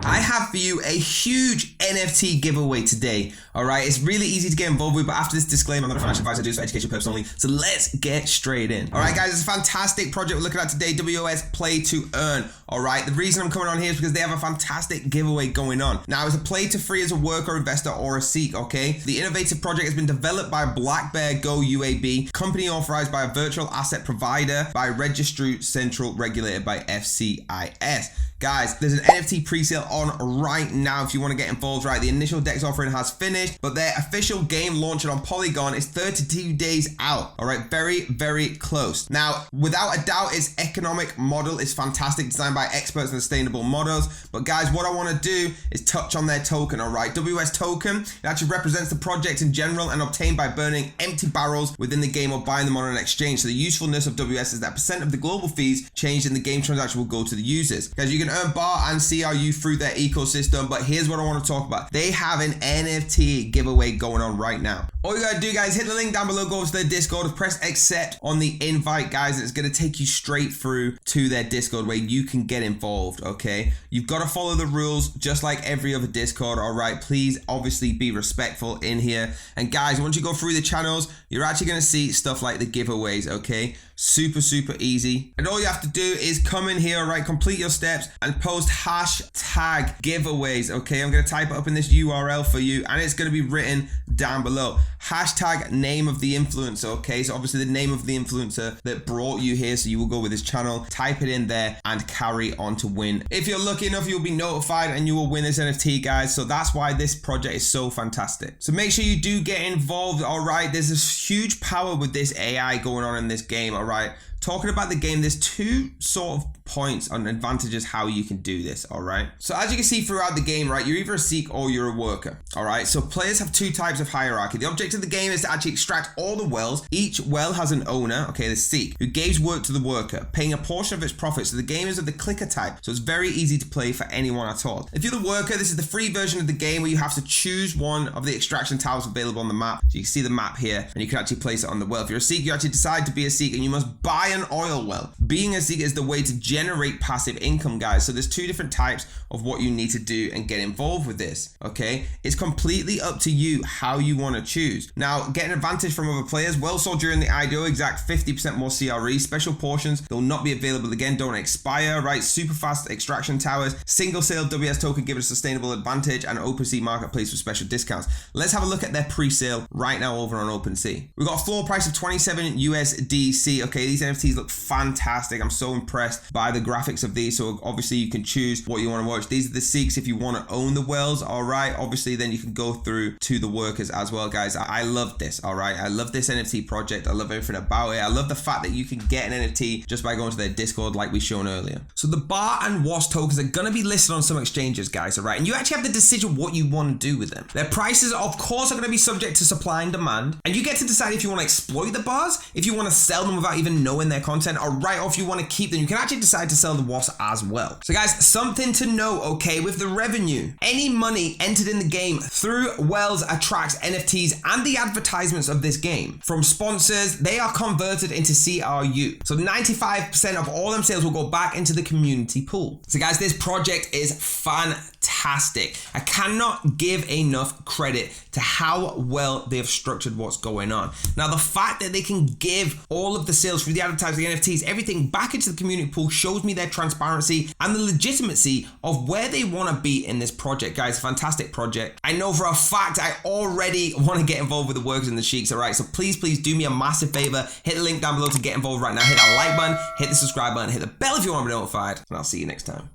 I have for you a huge NFT giveaway today. All right, it's really easy to get involved with, but after this disclaimer, I'm not a financial advisor, I do this for education purposes only. So let's get straight in. All right, guys, it's a fantastic project we're looking at today, WOS Play to Earn. All right, the reason I'm coming on here is because they have a fantastic giveaway going on. Now, it's a play to free as a worker, investor, or a Sheikh, okay? The innovative project has been developed by Blackbear GO UAB, company authorized by a virtual asset provider by Registru Central, regulated by FCIS. Guys, there's an NFT pre-sale on right now if you want to get involved, right? The initial DEX offering has finished, but their official game launching on Polygon is 32 days out. All right, very, very close. Now, without a doubt, its economic model is fantastic, designed by experts in sustainable models. But guys, what I want to do is touch on their token, all right? WS token, it actually represents the project in general and obtained by burning empty barrels within the game or buying them on an exchange. So the usefulness of WS is that % of the global fees changed in the game transaction will go to the users. Guys, you can earn bar and CRU through their ecosystem, but here's what I want to talk about. They have an NFT giveaway going on right now. All you gotta do, guys, hit the link down below, go to their Discord, press accept on the invite, guys, and it's gonna take you straight through to their Discord where you can get involved, okay? You've got to follow the rules just like every other Discord, all right? Please, obviously, be respectful in here. And guys, once you go through the channels, you're actually gonna see stuff like the giveaways, okay? Super, super easy. And all you have to do is come in here, right? Complete your steps and post hashtag giveaways, okay? I'm gonna type it up in this URL for you and it's gonna be written down below. Hashtag name of the influencer, okay? So obviously the name of the influencer that brought you here, so you will go with his channel, type it in there and carry on to win. If you're lucky enough, you'll be notified and you will win this NFT, guys. So that's why this project is so fantastic. So make sure you do get involved, all right? There's this huge power with this AI going on in this game, all right? Talking about the game, there's two sort of points and advantages how you can do this, all right? So as you can see throughout the game, right, you're either a Sheikh or you're a worker, all right? So players have two types of hierarchy. The object of the game is to actually extract all the wells. Each well has an owner, okay, the Sheikh, who gives work to the worker, paying a portion of its profits. So the game is of the clicker type, so it's very easy to play for anyone at all. If you're the worker, this is the free version of the game where you have to choose one of the extraction towers available on the map. So you can see the map here, and you can actually place it on the well. If you're a Sheikh, you actually decide to be a Sheikh, and you must buy an oil well. Being a Sheikh is the way to generate passive income, guys. So there's two different types of what you need to do and get involved with this, okay? It's completely up to you how you want to choose. Now, getting advantage from other players, well sold during the IDO, exact 50% more CRE, special portions, they'll not be available again, don't expire, right? Super fast extraction towers, single sale WS token, give it a sustainable advantage, and OpenSea marketplace with special discounts. Let's have a look at their pre-sale right now over on OpenSea. We've got a floor price of 27 USDC, okay? These NFTs look fantastic. I'm so impressed by the graphics of these. So obviously you can choose what you want to watch. These are the Sheikhs if you want to own the wells, all right? Obviously then you can go through to the workers as well, guys. I love this, all right? I love this NFT project. I love everything about it. I love the fact that you can get an NFT just by going to their Discord like we shown earlier. So the BAR and WASP tokens are going to be listed on some exchanges, guys, all right? And you actually have the decision what you want to do with them. Their prices, of course, are going to be subject to supply and demand. And you get to decide if you want to exploit the bars, if you want to sell them without even knowing their content, all right? Or if you want to keep them, you can actually decide to sell the WASP as well. So guys, something to know, okay, with the revenue, any money entered in the game through wells attracts NFTs and the advertisements of this game. From sponsors, they are converted into CRU. So 95% of all them sales will go back into the community pool. So guys, this project is fantastic. I cannot give enough credit to how well they have structured what's going on. Now, the fact that they can give all of the sales through the advertising, NFTs, everything back into the community pool shows me their transparency and the legitimacy of where they want to be in this project, guys. Fantastic project. I know for a fact I already want to get involved with the workers and the Sheikhs, all right? So please do me a massive favor. Hit the link down below to get involved right now. Hit that like button, hit the subscribe button, hit the bell if you want to be notified, and I'll see you next time.